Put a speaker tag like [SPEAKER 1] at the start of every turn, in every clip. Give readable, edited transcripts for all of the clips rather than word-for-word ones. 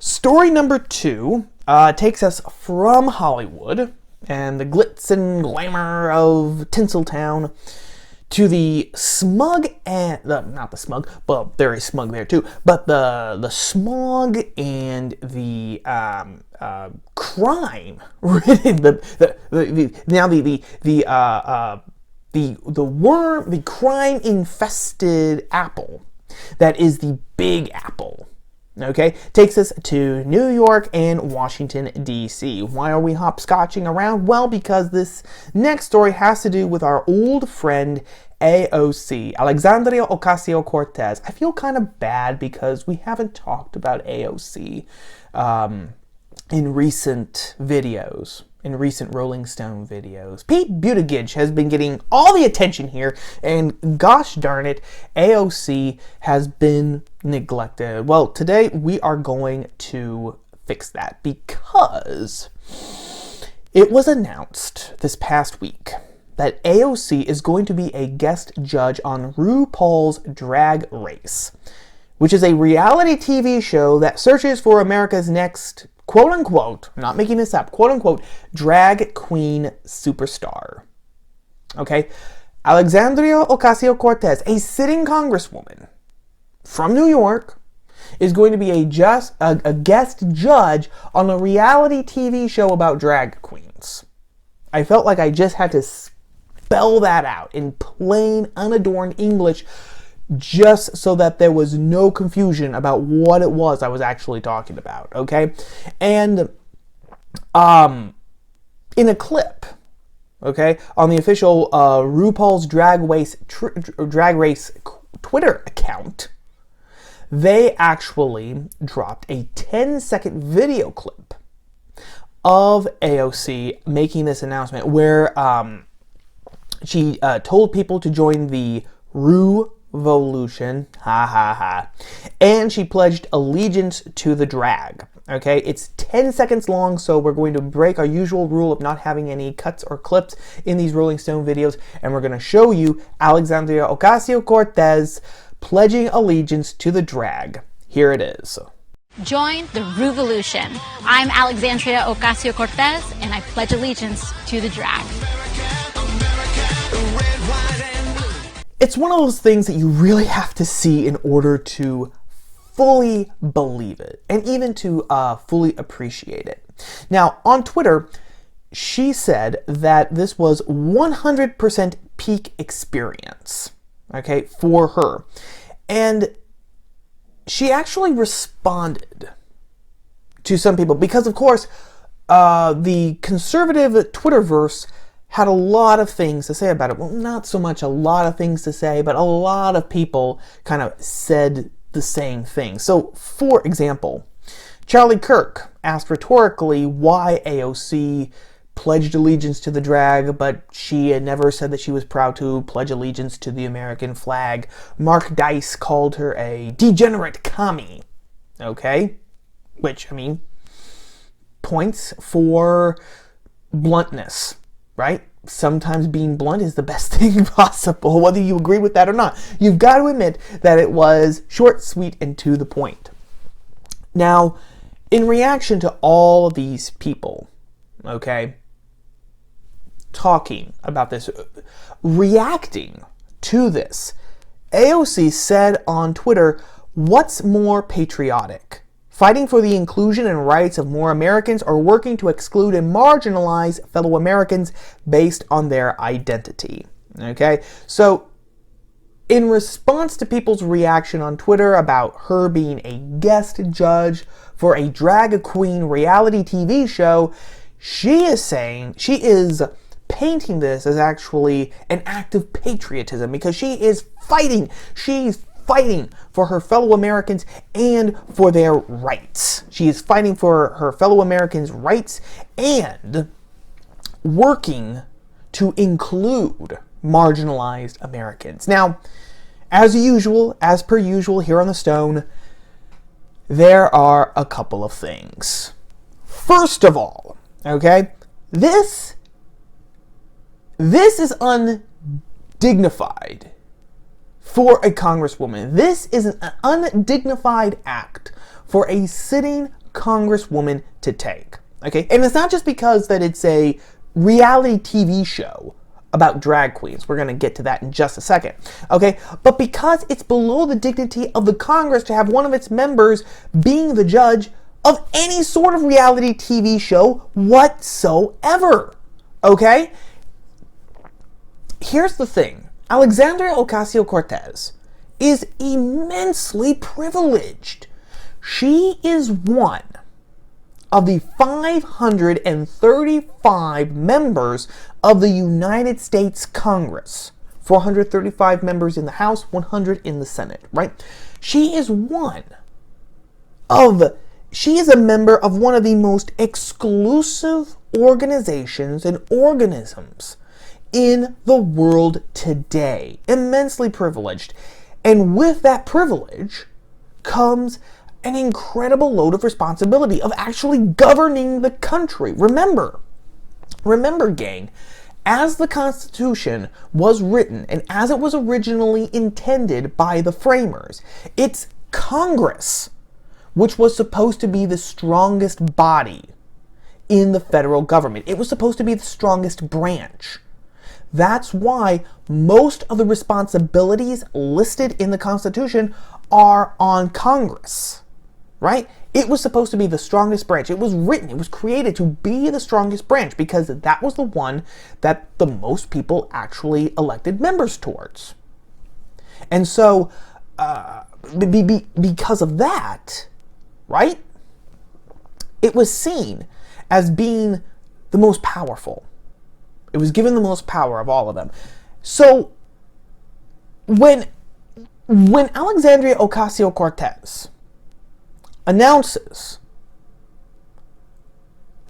[SPEAKER 1] Story number 2 takes us from Hollywood and the glitz and glamour of Tinseltown to the smug and not the smug, well, there is smug there too, but the smog and the crime ridden the crime infested apple that is the Big Apple. Okay, takes us to New York and Washington, D.C. Why are we hopscotching around? Well, because this next story has to do with our old friend AOC, Alexandria Ocasio-Cortez. I feel kind of bad because we haven't talked about AOC in recent videos. In recent Rolling Stone videos. Pete Buttigieg has been getting all the attention here, and gosh darn it, AOC has been neglected. Well, today we are going to fix that because it was announced this past week that AOC is going to be a guest judge on RuPaul's Drag Race, which is a reality TV show that searches for America's next quote-unquote, I'm not making this up, quote-unquote, drag queen superstar. Okay? Alexandria Ocasio-Cortez, a sitting congresswoman from New York, is going to be a guest judge on a reality TV show about drag queens. I felt like I just had to spell that out in plain, unadorned English just so that there was no confusion about what it was I was actually talking about, okay? And in a clip, okay, on the official RuPaul's Drag Race Twitter account, they actually dropped a 10-second video clip of AOC making this announcement where she told people to join the Revolution, and she pledged allegiance to the drag. Okay, it's 10 seconds long, so we're going to break our usual rule of not having any cuts or clips in these Rolling Stone videos, and we're going to show you Alexandria Ocasio-Cortez pledging allegiance to the drag. Here it is.
[SPEAKER 2] Join the Revolution. I'm Alexandria Ocasio-Cortez, and I pledge allegiance to the drag.
[SPEAKER 1] It's one of those things that you really have to see in order to fully believe it, and even to fully appreciate it. Now, on Twitter, she said that this was 100% peak experience, okay, for her. And she actually responded to some people, because of course, the conservative Twitterverse had a lot of things to say about it. Well, not so much a lot of things to say, but a lot of people kind of said the same thing. So, for example, Charlie Kirk asked rhetorically why AOC pledged allegiance to the drag, but she had never said that she was proud to pledge allegiance to the American flag. Mark Dice called her a degenerate commie. Okay? Which, I mean, points for bluntness. Right? Sometimes being blunt is the best thing possible, whether you agree with that or not. You've got to admit that it was short, sweet, and to the point. Now, in reaction to all of these people, okay, talking about this, reacting to this, AOC said on Twitter, "What's more patriotic? Fighting for the inclusion and rights of more Americans, or working to exclude and marginalize fellow Americans based on their identity?" Okay, so in response to people's reaction on Twitter about her being a guest judge for a drag queen reality TV show, she is painting this as actually an act of patriotism, because she's fighting for her fellow Americans and for their rights. She is fighting for her fellow Americans' rights and working to include marginalized Americans. Now, as per usual here on The Stone, there are a couple of things. First of all, okay, this is undignified for a congresswoman. This is an undignified act for a sitting Congresswoman to take. Okay, and it's not just because that it's a reality TV show about drag queens. We're going to get to that in just a second. Okay, but because it's below the dignity of the Congress to have one of its members being the judge of any sort of reality TV show whatsoever. Okay? Here's the thing. Alexandria Ocasio-Cortez is immensely privileged. She is one of the 535 members of the United States Congress. 435 members in the House, 100 in the Senate, right? She is a member of one of the most exclusive organizations and organisms in the world today. Immensely privileged. And with that privilege comes an incredible load of responsibility of actually governing the country. Remember, gang, as the Constitution was written and as it was originally intended by the framers, it's Congress which was supposed to be the strongest body in the federal government. It was supposed to be the strongest branch. That's why most of the responsibilities listed in the Constitution are on Congress. Right? It was supposed to be the strongest branch. It was written, it was created to be the strongest branch because that was the one that the most people actually elected members towards. And so, because of that, right, it was seen as being the most powerful. It was given the most power of all of them. So, when Alexandria Ocasio-Cortez announces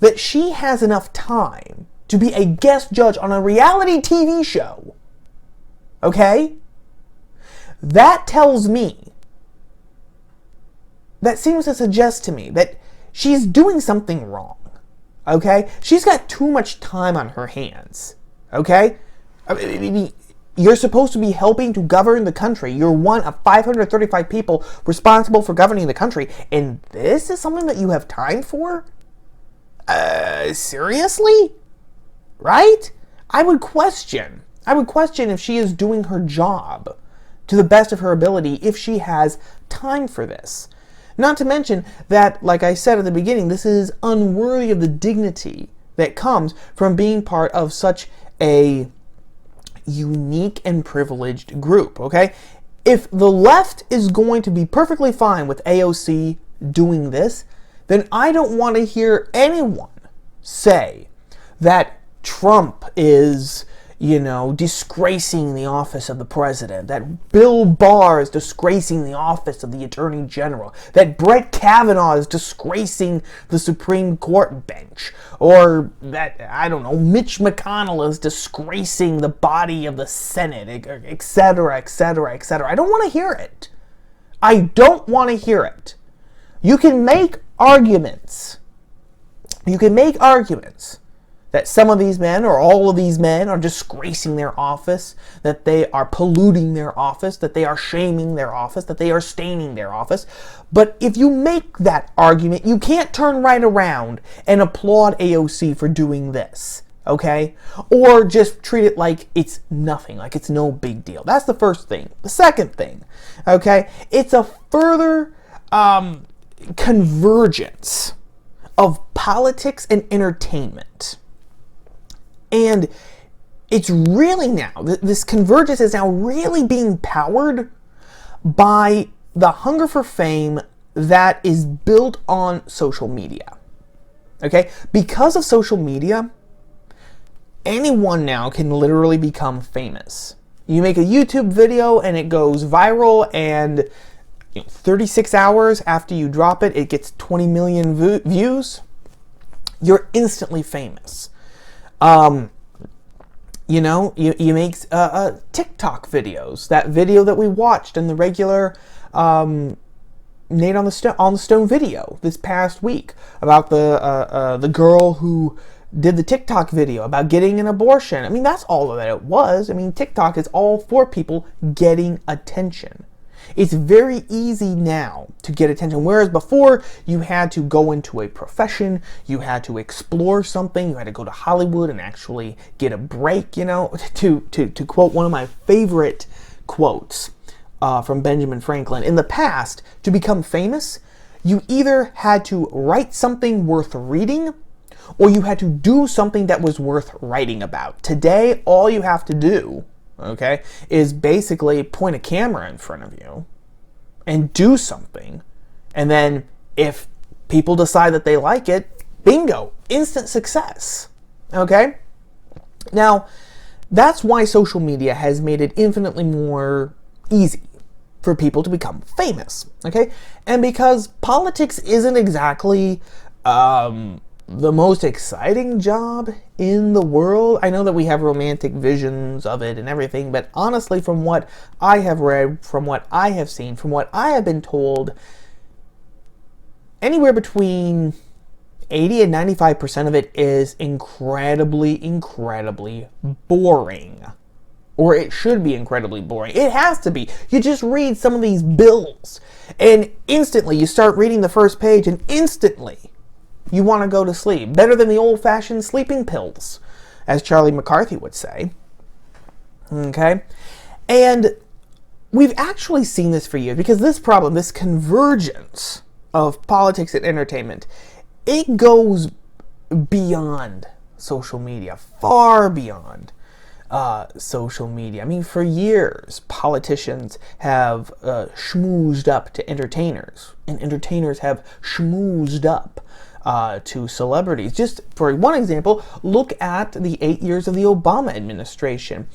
[SPEAKER 1] that she has enough time to be a guest judge on a reality TV show, okay? That tells me, that seems to suggest to me that she's doing something wrong, okay? She's got too much time on her hands, okay? I mean, you're supposed to be helping to govern the country. You're one of 535 people responsible for governing the country. And this is something that you have time for? Seriously? Right? I would question if she is doing her job to the best of her ability if she has time for this. Not to mention that, like I said at the beginning, this is unworthy of the dignity that comes from being part of such a unique and privileged group, okay? If the left is going to be perfectly fine with AOC doing this, then I don't want to hear anyone say that Trump is, disgracing the office of the president, that Bill Barr is disgracing the office of the attorney general, that Brett Kavanaugh is disgracing the Supreme Court bench, or that, Mitch McConnell is disgracing the body of the Senate, etc., etc., etc. I don't want to hear it. I don't want to hear it. You can make arguments. That some of these men or all of these men are disgracing their office, that they are polluting their office, that they are shaming their office, that they are staining their office. But if you make that argument, you can't turn right around and applaud AOC for doing this, okay? Or just treat it like it's nothing, like it's no big deal. That's the first thing. The second thing, okay, it's a further convergence of politics and entertainment. And it's really now, this convergence is now really being powered by the hunger for fame that is built on social media. Okay? Because of social media, anyone now can literally become famous. You make a YouTube video and it goes viral, and 36 hours after you drop it, it gets 20 million views. You're instantly famous. You make TikTok videos. That video that we watched in the regular Nate on the Stone video this past week about the girl who did the TikTok video about getting an abortion. I mean, that's all that it was. I mean, TikTok is all for people getting attention. It's very easy now to get attention, whereas before you had to go into a profession, you had to explore something, you had to go to Hollywood and actually get a break, you know. To quote one of my favorite quotes from Benjamin Franklin, in the past, to become famous, you either had to write something worth reading or you had to do something that was worth writing about. Today, all you have to do, okay, is basically point a camera in front of you and do something. And then if people decide that they like it, bingo, instant success. Okay? Now, that's why social media has made it infinitely more easy for people to become famous. Okay? And because politics isn't exactly the most exciting job in the world. I know that we have romantic visions of it and everything, but honestly, from what I have read, from what I have seen, from what I have been told, anywhere between 80 and 95% of it is incredibly boring. Or it should be incredibly boring. It has to be. You just read some of these bills, and instantly you start reading the first page, and instantly you want to go to sleep. Better than the old-fashioned sleeping pills, as Charlie McCarthy would say. Okay? And we've actually seen this for years, because this problem, this convergence of politics and entertainment, it goes beyond social media, far beyond social media. I mean, for years, politicians have schmoozed up to entertainers, and entertainers have schmoozed up to celebrities. Just for one example, look at the 8 years of the Obama administration.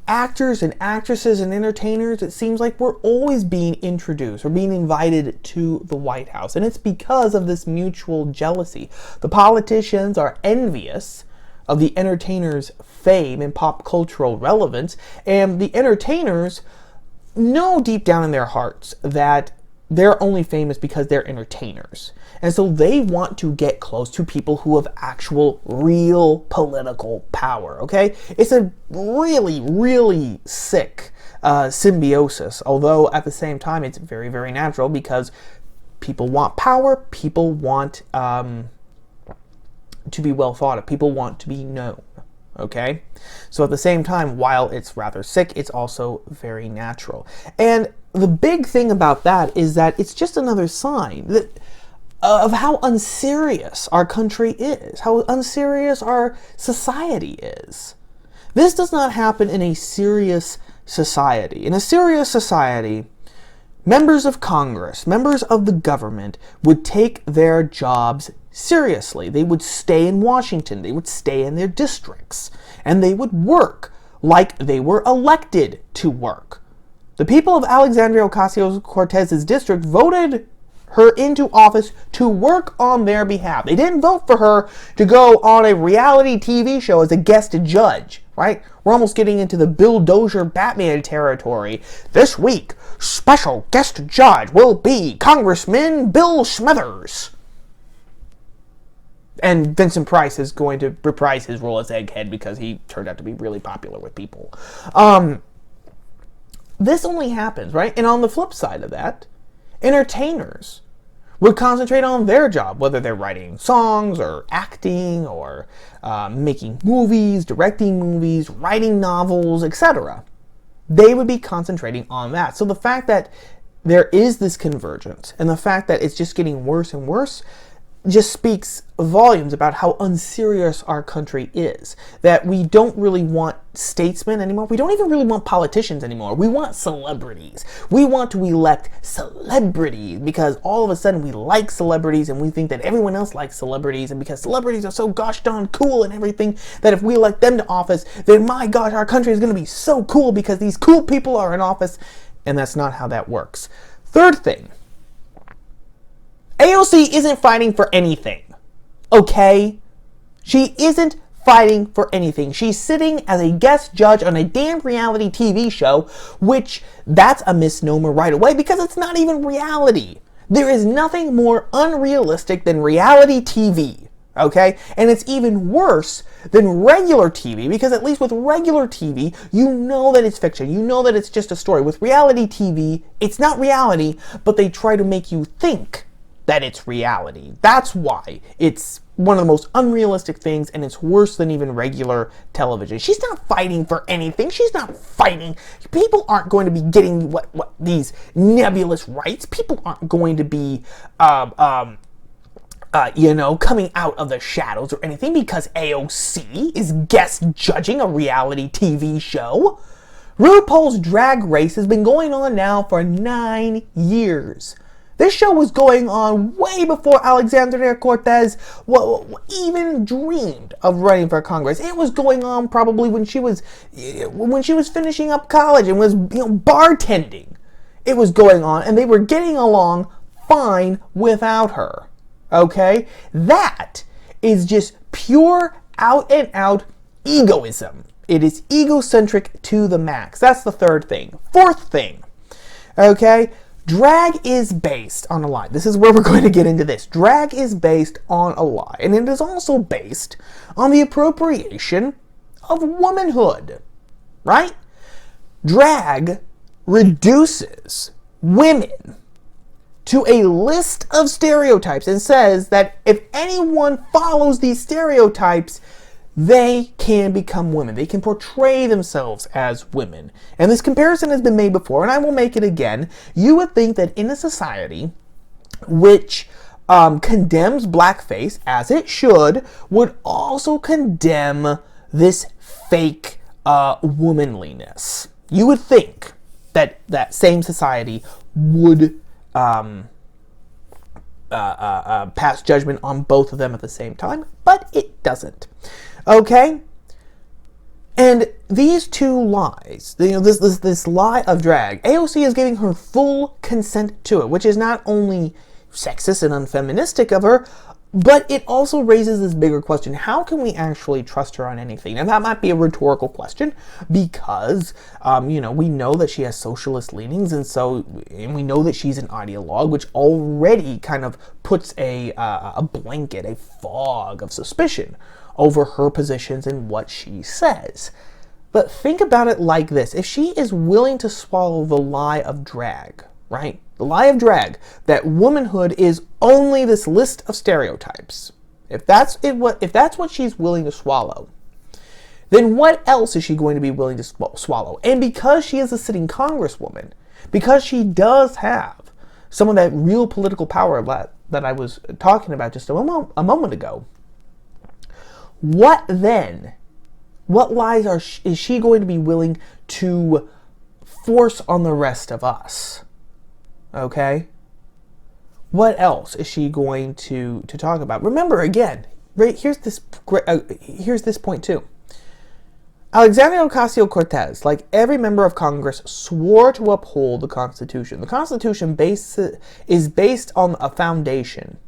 [SPEAKER 1] Actors and actresses and entertainers, it seems like we're always being introduced or being invited to the White House. And it's because of this mutual jealousy. The politicians are envious of the entertainers' fame and pop cultural relevance, and the entertainers know deep down in their hearts that they're only famous because they're entertainers. And so they want to get close to people who have actual, real political power, okay? It's a really sick symbiosis, although at the same time it's very, very natural, because people want power, people want to be well thought of, people want to be known, okay? So at the same time, while it's rather sick, it's also very natural. And the big thing about that is that it's just another sign that of how unserious our country is, how unserious our society is. This does not happen in a serious society. In a serious society, members of Congress, members of the government would take their jobs seriously. They would stay in Washington, they would stay in their districts, and they would work like they were elected to work. The people of Alexandria Ocasio-Cortez's district voted her into office to work on their behalf. They didn't vote for her to go on a reality TV show as a guest judge, right? We're almost getting into the Bill Dozier Batman territory. This week, special guest judge will be Congressman Bill Smithers. And Vincent Price is going to reprise his role as Egghead because he turned out to be really popular with people. This only happens, right? And on the flip side of that, entertainers would concentrate on their job, whether they're writing songs or acting or making movies, directing movies, writing novels, etc. They would be concentrating on that. So the fact that there is this convergence and the fact that it's just getting worse and worse just speaks volumes about how unserious our country is. That we don't really want statesmen anymore. We don't even really want politicians anymore. We want celebrities. We want to elect celebrities because all of a sudden we like celebrities and we think that everyone else likes celebrities, and because celebrities are so gosh darn cool and everything, that if we elect them to office, then my gosh, our country is going to be so cool because these cool people are in office. And that's not how that works. Third thing, AOC isn't fighting for anything, okay? She isn't fighting for anything. She's sitting as a guest judge on a damn reality TV show, which that's a misnomer right away because it's not even reality. There is nothing more unrealistic than reality TV, Okay? And it's even worse than regular TV, because at least with regular TV, you know that it's fiction. You know that it's just a story. With reality TV, it's not reality, but they try to make you think that it's reality. That's why it's one of the most unrealistic things, and it's worse than even regular television. She's not fighting for anything. She's not fighting. People aren't going to be getting what these nebulous rights. People aren't going to be coming out of the shadows or anything because AOC is guest judging a reality TV show. RuPaul's Drag Race has been going on now for 9 years. This show was going on way before Alexandria-Cortez even dreamed of running for Congress. It was going on probably when she was finishing up college and was bartending. It was going on, and they were getting along fine without her. Okay? That is just pure out and out egoism. It is egocentric to the max. That's the third thing. Fourth thing. Okay? Drag is based on a lie. This is where we're going to get into this. Drag is based on a lie. And it is also based on the appropriation of womanhood. Right? Drag reduces women to a list of stereotypes and says that if anyone follows these stereotypes, they can become women. They can portray themselves as women. And this comparison has been made before, and I will make it again. You would think that in a society which condemns blackface, as it should, would also condemn this fake womanliness. You would think that that same society would pass judgment on both of them at the same time, but it doesn't. Okay? And these two lies, this lie of drag, AOC is giving her full consent to it, which is not only sexist and unfeministic of her, but it also raises this bigger question. How can we actually trust her on anything? And that might be a rhetorical question because, we know that she has socialist leanings, and we know that she's an ideologue, which already kind of puts a blanket, a fog of suspicion over her positions and what she says. But think about it like this. If she is willing to swallow the lie of drag, right? The lie of drag, that womanhood is only this list of stereotypes. If that's what she's willing to swallow, then what else is she going to be willing to swallow? And because she is a sitting Congresswoman, because she does have some of that real political power that I was talking about just a moment ago, what then? What lies is she going to be willing to force on the rest of us? Okay? What else is she going to talk about? Remember, again, right, here's this point too. Alexandria Ocasio-Cortez, like every member of Congress, swore to uphold the Constitution. The Constitution is based on a foundation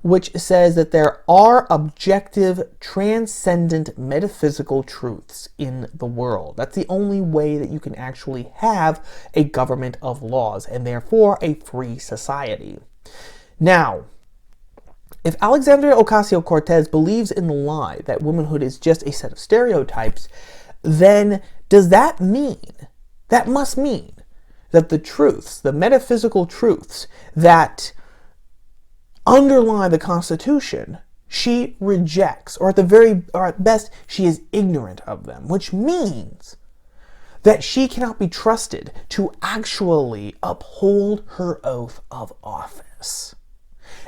[SPEAKER 1] which says that there are objective, transcendent, metaphysical truths in the world. That's the only way that you can actually have a government of laws and therefore a free society. Now, if Alexandria Ocasio-Cortez believes in the lie that womanhood is just a set of stereotypes, then does that must mean that the truths, the metaphysical truths that underlie the Constitution, she rejects, or at best, she is ignorant of them, which means that she cannot be trusted to actually uphold her oath of office.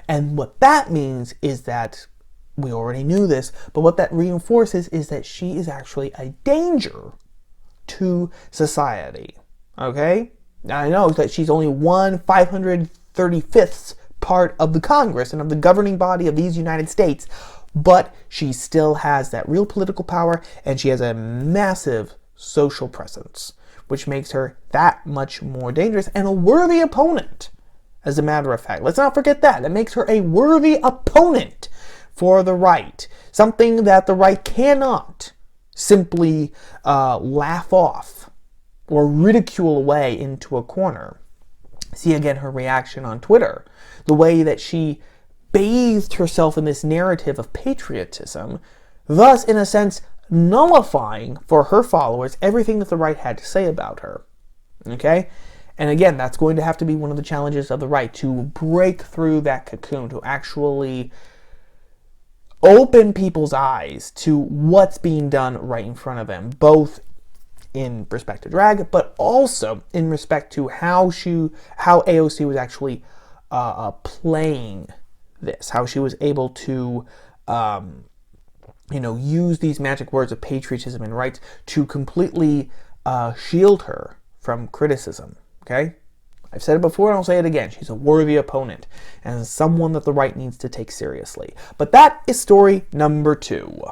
[SPEAKER 1] And what that means is that, we already knew this, but what that reinforces is that she is actually a danger to society. Okay? Now, I know that she's only 1/535th part of the Congress and of the governing body of these United States, but she still has that real political power, and she has a massive social presence, which makes her that much more dangerous and a worthy opponent, as a matter of fact. Let's not forget that. It makes her a worthy opponent for the right, something that the right cannot simply laugh off or ridicule away into a corner. See again her reaction on Twitter, the way that she bathed herself in this narrative of patriotism, thus, in a sense, nullifying for her followers everything that the right had to say about her. Okay? And again, that's going to have to be one of the challenges of the right, to break through that cocoon, to actually open people's eyes to what's being done right in front of them, both in respect to drag, but also in respect to how AOC was actually playing this, how she was able to use these magic words of patriotism and rights to completely shield her from criticism. Okay? I've said it before and I'll say it again. She's a worthy opponent and someone that the right needs to take seriously. But that is story number 2.